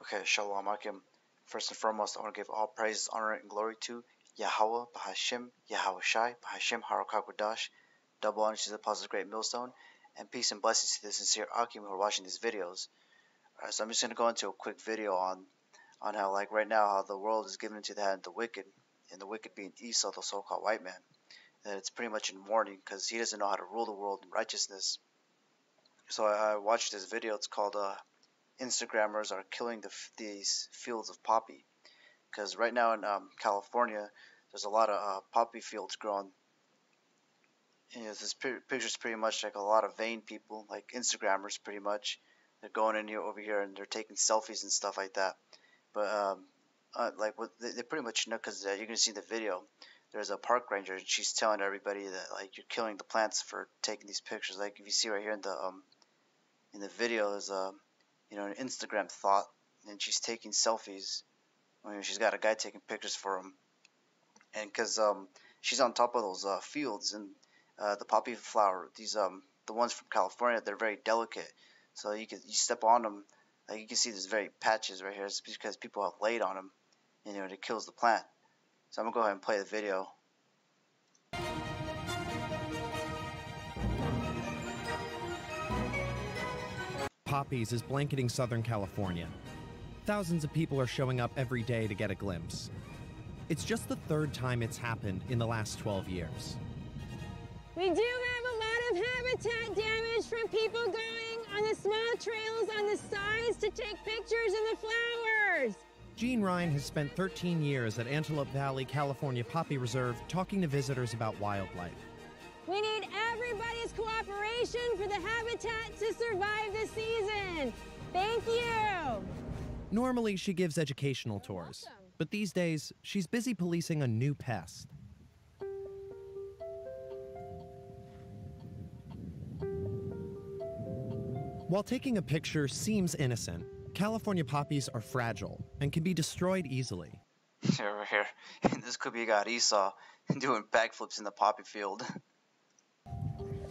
Okay, Shalom Akim. First and foremost, I want to give all praise, honor, and glory to Yahweh, Bahashim, Yahweh Shai, Bahashim, Harakakwadash, double honor to the Apostles' Great Millstone, and peace and blessings to the sincere Akim who are watching these videos. Alright, so I'm just going to go into a quick video on how, like right now, how the world is given into the hand of the wicked, and the wicked being Esau, the so-called white man. That it's pretty much in mourning because he doesn't know how to rule the world in righteousness. So I watched this video. It's called Instagrammers are killing these fields of poppy, because right now in California there's a lot of poppy fields growing. And this picture's pretty much like a lot of vain people, like Instagrammers pretty much. They're going in here over here and they're taking selfies and stuff like that. But like what they pretty much know, because you're gonna see in the video. There's a park ranger and she's telling everybody that like you're killing the plants for taking these pictures. Like if you see right here in the video, there's an Instagram thought, and she's taking selfies. She's got a guy taking pictures for him, and because she's on top of those fields, and the poppy flower, these the ones from California, they're very delicate. So you step on them, like you can see there's very patches right here. It's because people have laid on them, and it kills the plant. So I'm gonna go ahead and play the video. Poppies is blanketing Southern California. Thousands of people are showing up every day to get a glimpse. It's just the third time it's happened in the last 12 years. We do have a lot of habitat damage from people going on the small trails on the sides to take pictures of the flowers. Gene Ryan has spent 13 years at Antelope Valley, California Poppy Reserve talking to visitors about wildlife. We need everybody's cooperation for the habitat to survive this season. Thank you. Normally, she gives educational tours, but these days, she's busy policing a new pest. While taking a picture seems innocent, California poppies are fragile and can be destroyed easily. Over here, this could be got Esau doing backflips in the poppy field.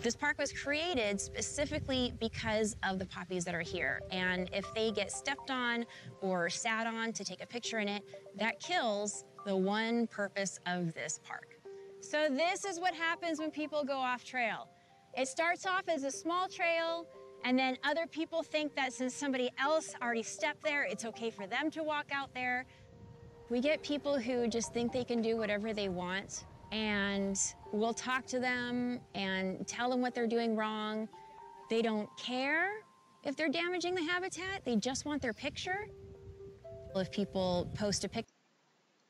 This park was created specifically because of the poppies that are here. And if they get stepped on or sat on to take a picture in it, that kills the one purpose of this park. So this is what happens when people go off trail. It starts off as a small trail, and then other people think that since somebody else already stepped there, it's okay for them to walk out there. We get people who just think they can do whatever they want, and we'll talk to them and tell them what they're doing wrong. They don't care if they're damaging the habitat. They just want their picture. If people post a picture.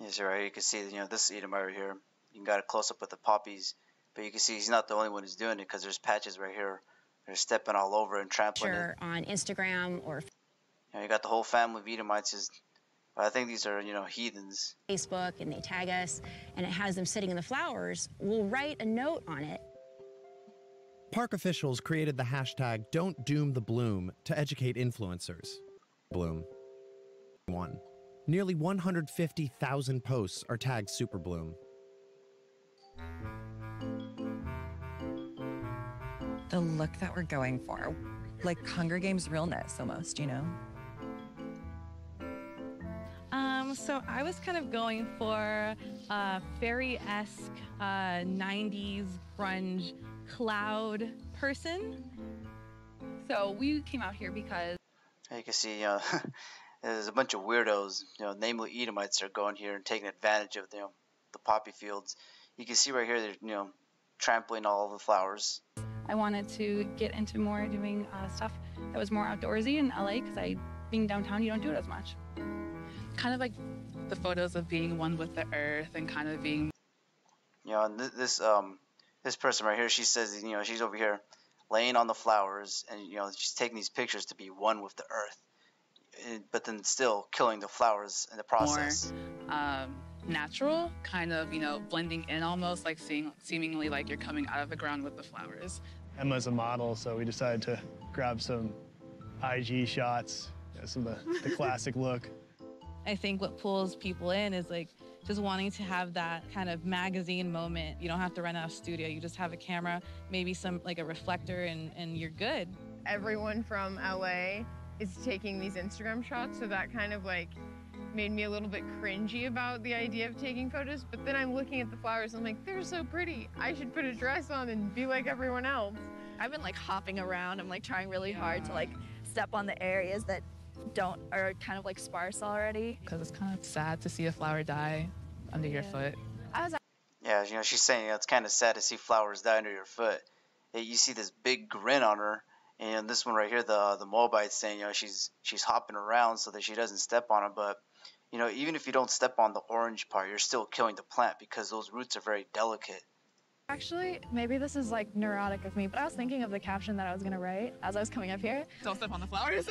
Yes, right. You can see, this Edomite right here. You got a close up with the poppies, but you can see he's not the only one who's doing it because there's patches right here. They're stepping all over and trampling it. On Instagram or you got the whole family of Edomites. I think these are, heathens. Facebook, and they tag us, and it has them sitting in the flowers. We'll write a note on it. Park officials created the hashtag Don't Doom the Bloom to educate influencers. Bloom. 1. Nearly 150,000 posts are tagged Super Bloom. The look that we're going for, like Hunger Games realness almost, So I was kind of going for a fairy-esque 90s grunge cloud person. So we came out here because... You can see, there's a bunch of weirdos, namely Edomites, are going here and taking advantage of, the poppy fields. You can see right here, they're, trampling all the flowers. I wanted to get into more doing stuff that was more outdoorsy in LA, because being downtown, you don't do it as much. Kind of like the photos of being one with the earth and kind of being... And this person right here, she says, she's over here laying on the flowers and, she's taking these pictures to be one with the earth, but then still killing the flowers in the process. More natural, kind of, blending in almost, like seemingly like you're coming out of the ground with the flowers. Emma's a model, so we decided to grab some IG shots, some of the classic look. I think what pulls people in is like just wanting to have that kind of magazine moment. You don't have to rent out a studio. You just have a camera, maybe some like a reflector, and you're good. Everyone from LA is taking these Instagram shots, so that kind of like made me a little bit cringy about the idea of taking photos. But then I'm looking at the flowers and I'm like, they're so pretty. I should put a dress on and be like everyone else. I've been like hopping around. I'm like trying really hard to like step on the areas that are kind of like sparse already. Because it's kind of sad to see a flower die under your foot. Yeah, you know, she's saying, you know, it's kind of sad to see flowers die under your foot. You see this big grin on her, and this one right here, the Moabite's saying, you know, she's hopping around so that she doesn't step on it. But you know, even if you don't step on the orange part, you're still killing the plant because those roots are very delicate. Actually, maybe this is like neurotic of me, but I was thinking of the caption that I was gonna write as I was coming up here. Don't step on the flowers.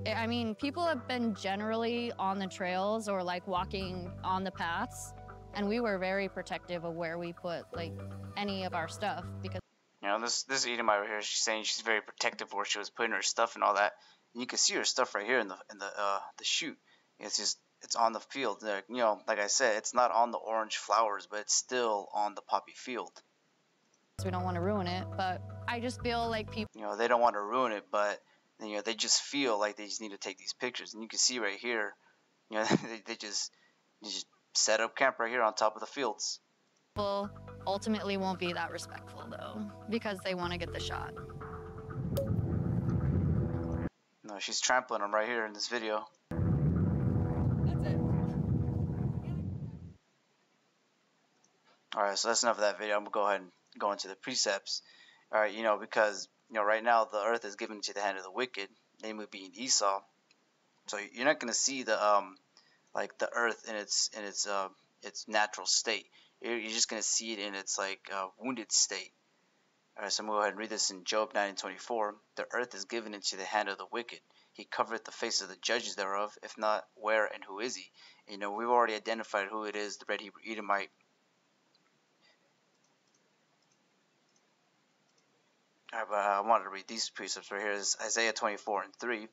I mean, people have been generally on the trails or like walking on the paths, and we were very protective of where we put like any of our stuff because. You know, this Edomite right here, she's saying she's very protective where she was putting her stuff and all that. And you can see her stuff right here in the chute. It's on the field. You know, like I said, it's not on the orange flowers, but it's still on the poppy field. We don't want to ruin it, but I just feel like people. You know, they don't want to ruin it, but you know, they just feel like they just need to take these pictures. And you can see right here, you know, they just set up camp right here on top of the fields. People ultimately won't be that respectful though, because they want to get the shot. No, she's trampling them right here in this video. That's it. Alright, so that's enough of that video. I'm going to go ahead and go into the precepts. Alright, you know, because, you know, right now the earth is given into the hand of the wicked, namely being Esau. So you're not going to see the, like the earth in its natural state. You're just going to see it in its, like, wounded state. Alright, so I'm going to go ahead and read this in Job 9:24. The earth is given into the hand of the wicked. He covereth the face of the judges thereof. If not, where and who is he? You know, we've already identified who it is, the red Hebrew Edomite. Alright, but I wanted to read these precepts right here. This is Isaiah 24:3.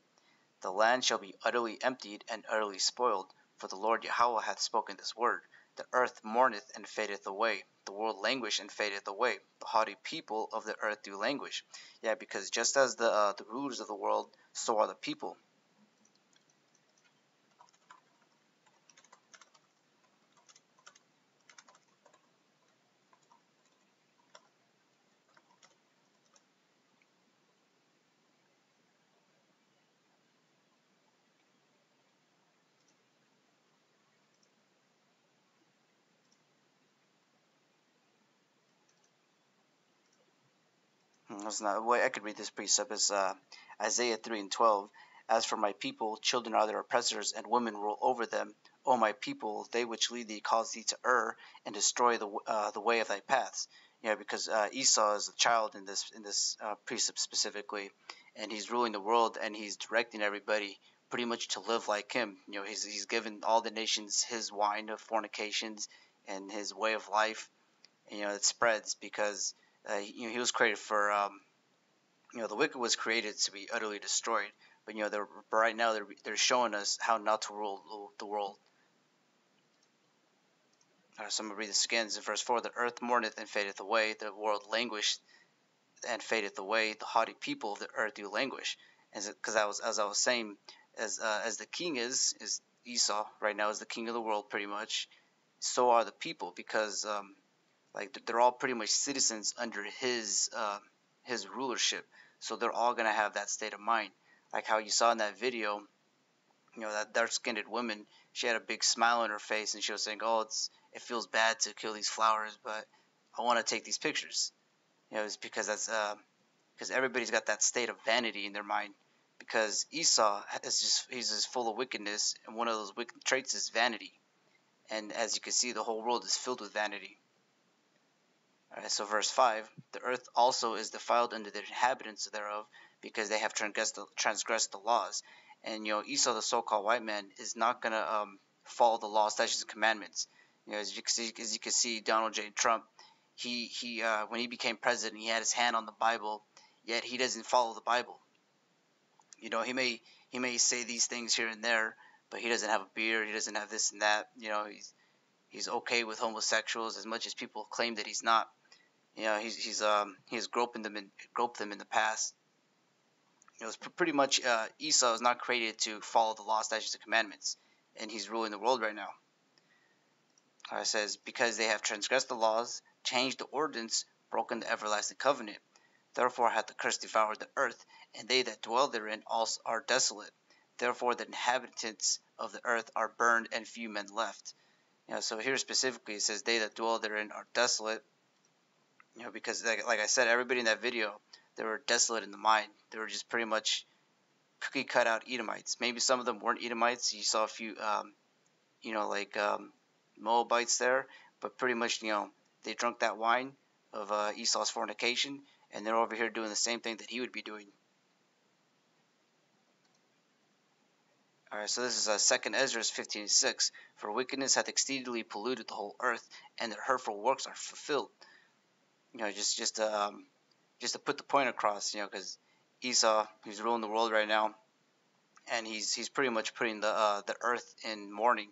The land shall be utterly emptied and utterly spoiled, for the Lord Yahweh hath spoken this word. The earth mourneth and fadeth away. The world languish and fadeth away. The haughty people of the earth do languish. Yeah, because just as the rulers of the world, so are the people. That's not the way I could read this precept. Is Isaiah 3:12. As for my people, children are their oppressors, and women rule over them. O my people, they which lead thee cause thee to err, and destroy the way of thy paths. Yeah, because Esau is a child in this precept specifically, and he's ruling the world, and he's directing everybody pretty much to live like him. You know, he's given all the nations his wine of fornications and his way of life. And, you know, it spreads because. You know, he was created for, you know, the wicked was created to be utterly destroyed. But, you know, right now they're showing us how not to rule the world. So I'm going to read this again. This is verse 4. The earth mourneth and fadeth away. The world languished and fadeth away. The haughty people of the earth do languish. Because as I was saying, as the king is Esau right now is the king of the world pretty much. So are the people because like they're all pretty much citizens under his rulership, so they're all gonna have that state of mind. Like how you saw in that video, you know, that dark-skinned woman, she had a big smile on her face, and she was saying, "Oh, it feels bad to kill these flowers, but I want to take these pictures." You know, it's because because everybody's got that state of vanity in their mind. Because Esau he's just full of wickedness, and one of those wicked traits is vanity. And as you can see, the whole world is filled with vanity. Alright, so verse 5, the earth also is defiled under the inhabitants thereof, because they have transgressed the laws. And, you know, Esau, the so-called white man, is not going to follow the law, statutes, and commandments. You know, as you can see, Donald J. Trump, he when he became president, he had his hand on the Bible, yet he doesn't follow the Bible. You know, he may say these things here and there, but he doesn't have a beard, he doesn't have this and that. You know, he's okay with homosexuals as much as people claim that he's not. You know, he has groped them in the past. It was pretty much Esau is not created to follow the law, statutes, and commandments, and he's ruling the world right now. It says, because they have transgressed the laws, changed the ordinance, broken the everlasting covenant. Therefore hath the curse devoured the earth, and they that dwell therein also are desolate. Therefore the inhabitants of the earth are burned, and few men left. So here specifically it says, they that dwell therein are desolate. Because like I said, everybody in that video, they were desolate in the mind. They were just pretty much cookie cut out Edomites. Maybe some of them weren't Edomites. You saw a few, Moabites there, but pretty much, they drunk that wine of Esau's fornication, and they're over here doing the same thing that he would be doing. Alright, so this is 2 Ezra 15:6. For wickedness hath exceedingly polluted the whole earth, and their hurtful works are fulfilled. Just to put the point across, because Esau, he's ruling the world right now, and he's pretty much putting the earth in mourning.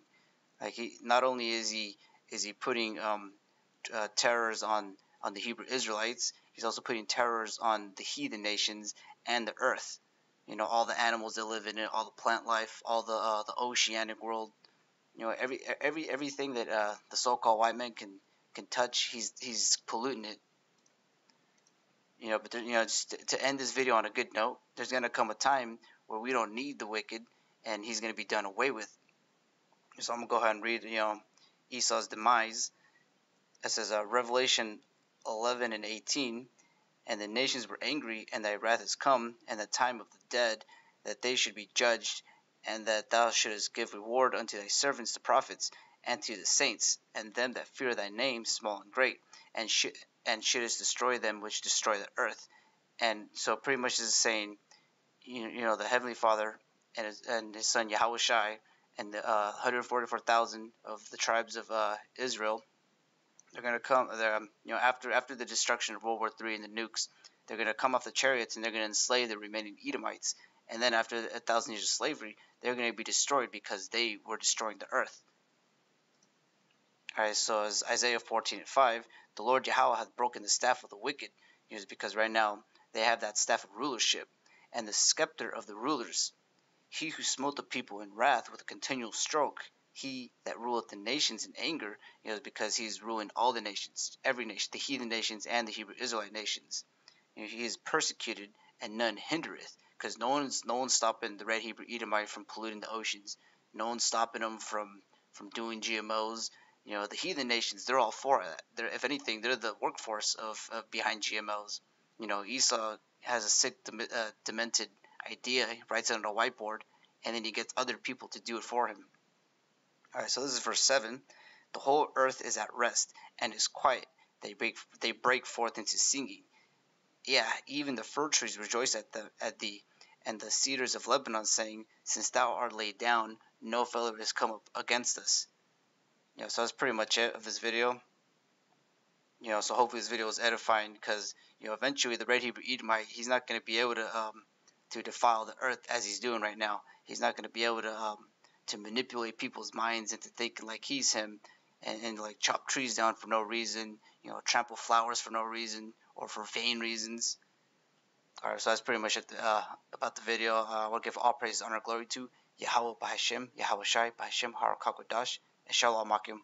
Like, he not only is he putting terrors on the Hebrew Israelites, he's also putting terrors on the heathen nations and the earth. All the animals that live in it, all the plant life, all the oceanic world. Everything that the so-called white man can touch, he's polluting it. But just to end this video on a good note, there's gonna come a time where we don't need the wicked, and he's gonna be done away with. So I'm gonna go ahead and read, Esau's demise. It says, Revelation 11:18, and the nations were angry, and thy wrath is come, and the time of the dead, that they should be judged, and that thou shouldest give reward unto thy servants the prophets, and to the saints, and them that fear thy name, small and great, and shouldest destroy them which destroy the earth. And so pretty much this is saying, the Heavenly Father and his son Yahushai, and the 144,000 of the tribes of Israel, they're going to come, after the destruction of World War III and the nukes, they're going to come off the chariots, and they're going to enslave the remaining Edomites. And then after 1,000 years of slavery, they're going to be destroyed because they were destroying the earth. Alright, so as Isaiah 14:5, the Lord Yahweh hath broken the staff of the wicked. Because right now they have that staff of rulership, and the scepter of the rulers. He who smote the people in wrath with a continual stroke, he that ruleth the nations in anger, because he's ruling all the nations, every nation, the heathen nations and the Hebrew Israelite nations. He is persecuted, and none hindereth, because no one's stopping the red Hebrew Edomite from polluting the oceans. No one's stopping them from doing GMOs. The heathen nations, they're all for that. If anything, they're the workforce of behind GMOs. Esau has a sick, demented idea. He writes it on a whiteboard, and then he gets other people to do it for him. Alright, so this is verse 7. The whole earth is at rest, and is quiet. They break forth into singing. Yeah, even the fir trees rejoice at thee, and the cedars of Lebanon, saying, since thou art laid down, no fellow has come up against us. So that's pretty much it of this video. So hopefully this video is edifying, because eventually the red Hebrew Edomite, he's not going to be able to defile the earth as he's doing right now. He's not going to be able to manipulate people's minds into thinking like he's him, and like chop trees down for no reason, trample flowers for no reason, or for vain reasons. Alright, so that's pretty much it about the video. I want to give all praise, honor, glory to Yahweh Bahashem, Yahweh Shai, Bahashem Har Kakodash, and Shalom Akim.